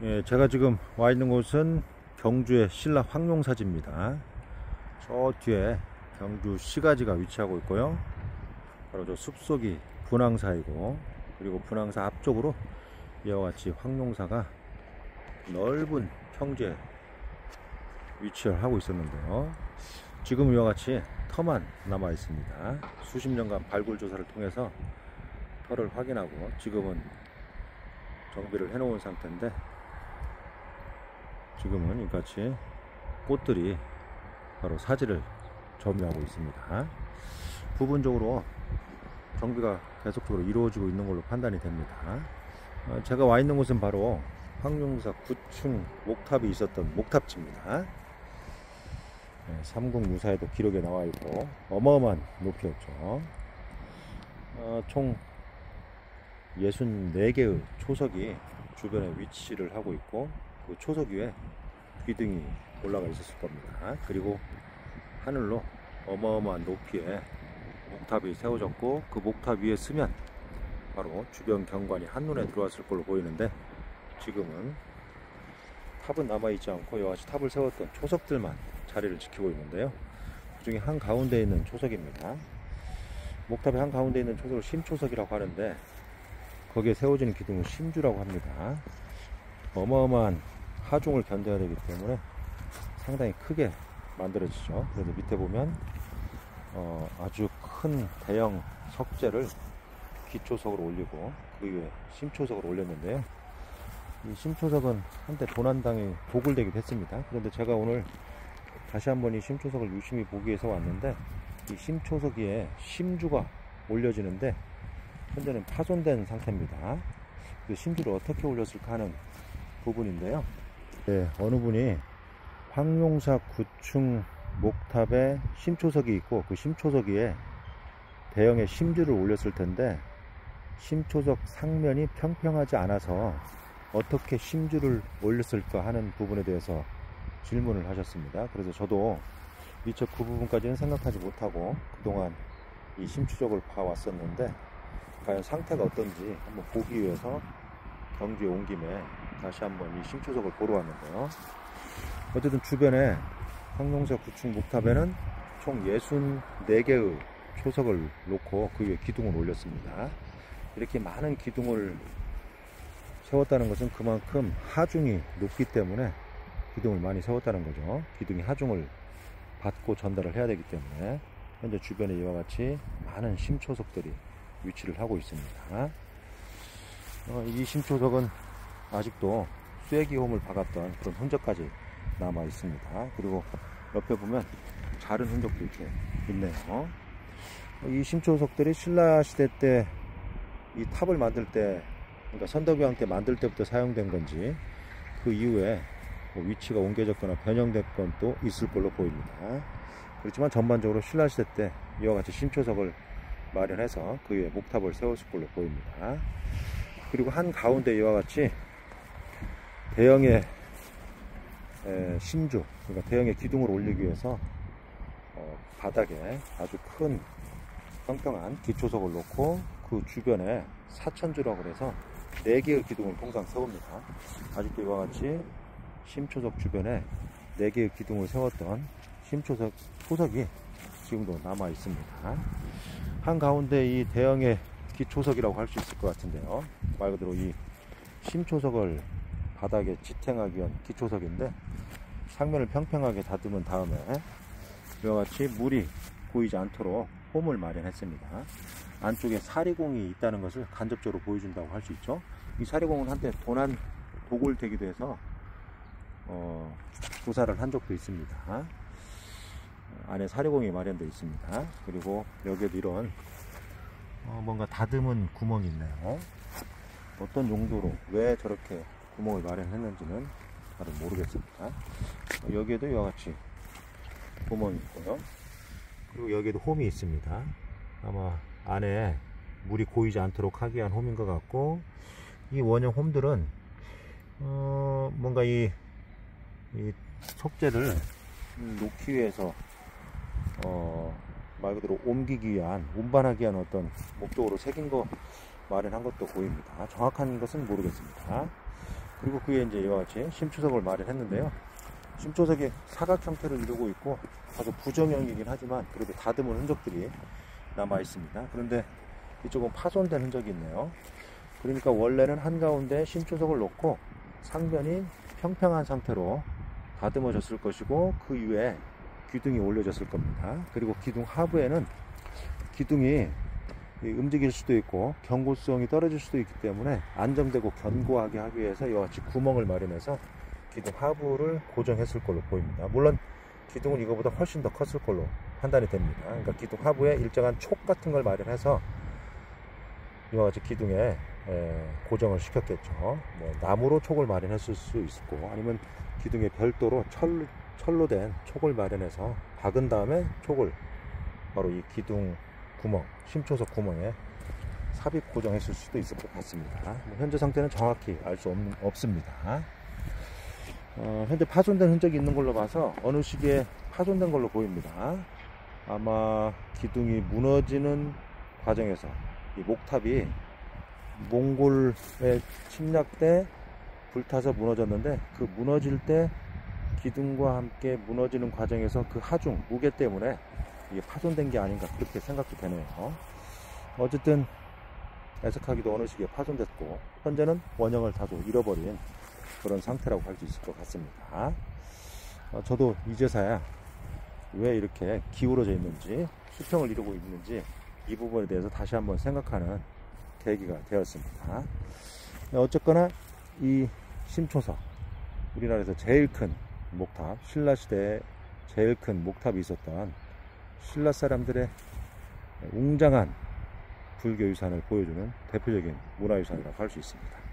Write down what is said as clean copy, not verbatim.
예, 제가 지금 와 있는 곳은 경주의 신라 황룡사지입니다. 저 뒤에 경주 시가지가 위치하고 있고요. 바로 저 숲속이 분황사이고, 그리고 분황사 앞쪽으로 이와 같이 황룡사가 넓은 평지에 위치를 하고 있었는데요. 지금 이와 같이 터만 남아 있습니다. 수십 년간 발굴 조사를 통해서 터를 확인하고 지금은 정비를 해 놓은 상태인데, 지금은 이같이 꽃들이 바로 사지를 점유하고 있습니다. 부분적으로 정비가 계속적으로 이루어지고 있는 걸로 판단이 됩니다. 제가 와 있는 곳은 바로 황룡사 9층 목탑이 있었던 목탑지입니다. 삼국유사에도 기록에 나와 있고 어마어마한 높이였죠. 총 64개의 초석이 주변에 위치를 하고 있고, 그 초석 위에 귀등이 올라가 있었을 겁니다. 그리고 하늘로 어마어마한 높이에 목탑이 세워졌고, 그 목탑 위에 서면 바로 주변 경관이 한눈에 들어왔을 걸로 보이는데, 지금은 탑은 남아있지 않고 이와 같이 탑을 세웠던 초석들만 자리를 지키고 있는데요. 그 중에 한가운데 있는 초석입니다. 목탑의 한가운데 있는 초석을 심초석이라고 하는데, 거기에 세워지는 기둥은 심주라고 합니다. 어마어마한 하중을 견뎌야 되기 때문에 상당히 크게 만들어지죠. 그래서 밑에 보면 아주 큰 대형 석재를 기초석으로 올리고 그 위에 심초석을 올렸는데요. 이 심초석은 한때 도난당에 도굴되기도 했습니다. 그런데 제가 오늘 다시 한번 이 심초석을 유심히 보기 위해서 왔는데, 이 심초석 위에 심주가 올려지는데 현재는 파손된 상태입니다. 그 심주를 어떻게 올렸을까 하는 부분인데요. 네, 어느 분이 황룡사 9층 목탑에 심초석이 있고, 그 심초석 위에 대형의 심주를 올렸을 텐데, 심초석 상면이 평평하지 않아서 어떻게 심주를 올렸을까 하는 부분에 대해서 질문을 하셨습니다. 그래서 저도 미처 그 부분까지는 생각하지 못하고 그동안 이 심초석을 봐왔었는데, 과연 상태가 어떤지 한번 보기 위해서 경주에 온 김에 다시 한번 이 심초석을 보러 왔는데요. 어쨌든 주변에 황룡사 9층 목탑에는 총 64개의 초석을 놓고 그 위에 기둥을 올렸습니다. 이렇게 많은 기둥을 세웠다는 것은 그만큼 하중이 높기 때문에 기둥을 많이 세웠다는 거죠. 기둥이 하중을 받고 전달을 해야 되기 때문에 현재 주변에 이와 같이 많은 심초석들이 위치를 하고 있습니다. 이 심초석은 아직도 쐐기홈을 박았던 그런 흔적까지 남아 있습니다. 그리고 옆에 보면 자른 흔적도 이렇게 있네요. 이 심초석들이 신라 시대 때 이 탑을 만들 때, 그러니까 선덕여왕 때 만들 때부터 사용된 건지, 그 이후에 위치가 옮겨졌거나 변형된 건 또 있을 걸로 보입니다. 그렇지만 전반적으로 신라 시대 때 이와 같이 심초석을 마련해서 그 위에 목탑을 세웠을 걸로 보입니다. 그리고 한 가운데 이와 같이 대형의 심주, 그러니까 대형의 기둥을 올리기 위해서 바닥에 아주 큰 평평한 기초석을 놓고 그 주변에 사천주라고 해서 4개의 기둥을 통상 세웁니다. 아직도 이와 같이 심초석 주변에 4개의 기둥을 세웠던 심초석 초석이 지금도 남아 있습니다. 한가운데 이 대형의 기초석이라고 할 수 있을 것 같은데요. 말 그대로 이 심초석을 바닥에 지탱하기 위한 기초석인데, 상면을 평평하게 다듬은 다음에 이와 같이 물이 고이지 않도록 홈을 마련했습니다. 안쪽에 사리공이 있다는 것을 간접적으로 보여준다고 할 수 있죠. 이 사리공은 한때 도굴되기도 해서 조사를 한 적도 있습니다. 안에 사리공이 마련되어 있습니다. 그리고 여기에도 이런 뭔가 다듬은 구멍이 있네요. 어떤 용도로 왜 저렇게 구멍을 마련했는지는 잘 모르겠습니다. 여기에도 이와 같이 구멍이 있고요. 그리고 여기에도 홈이 있습니다. 아마 안에 물이 고이지 않도록 하기 위한 홈인 것 같고, 이 원형 홈들은 뭔가 이 석재를 놓기 위해서 말 그대로 옮기기 위한, 운반하기 위한 어떤 목적으로 새긴 거 마련한 것도 보입니다. 정확한 것은 모르겠습니다. 그리고 그에 이제 이와 같이 심초석을 마련했는데요. 심초석이 사각 형태를 이루고 있고 다소 부정형이긴 하지만 그래도 다듬은 흔적들이 남아 있습니다. 그런데 이쪽은 파손된 흔적이 있네요. 그러니까 원래는 한가운데 심초석을 놓고 상변이 평평한 상태로 다듬어졌을 것이고 그 위에 기둥이 올려졌을 겁니다. 그리고 기둥 하부에는 기둥이 움직일 수도 있고 견고성이 떨어질 수도 있기 때문에 안정되고 견고하게 하기 위해서 이와 같이 구멍을 마련해서 기둥 하부를 고정했을 걸로 보입니다. 물론 기둥은 이거보다 훨씬 더 컸을 걸로 판단이 됩니다. 그러니까 기둥 하부에 일정한 촉 같은 걸 마련해서 이와 같이 기둥에 고정을 시켰겠죠. 뭐 나무로 촉을 마련했을 수 있고 아니면 기둥에 별도로 철로 된 촉을 마련해서 박은 다음에 촉을 바로 이 기둥 구멍, 심초석 구멍에 삽입 고정했을 수도 있을 것 같습니다. 현재 상태는 정확히 알 수 없습니다. 현재 파손된 흔적이 있는 걸로 봐서 어느 시기에 파손된 걸로 보입니다. 아마 기둥이 무너지는 과정에서 이 목탑이 몽골의 침략 때 불타서 무너졌는데 그 무너질 때 기둥과 함께 무너지는 과정에서 그 하중 무게 때문에 이게 파손된 게 아닌가 그렇게 생각도 되네요. 어쨌든 애석하기도 어느 시기에 파손됐고 현재는 원형을 다소 잃어버린 그런 상태라고 할 수 있을 것 같습니다. 저도 이제서야 왜 이렇게 기울어져 있는지 수평을 이루고 있는지 이 부분에 대해서 다시 한번 생각하는 계기가 되었습니다. 어쨌거나 이 심초석, 우리나라에서 제일 큰 목탑, 신라시대에 제일 큰 목탑이 있었던 신라 사람들의 웅장한 불교 유산을 보여주는 대표적인 문화유산이라고 할 수 있습니다.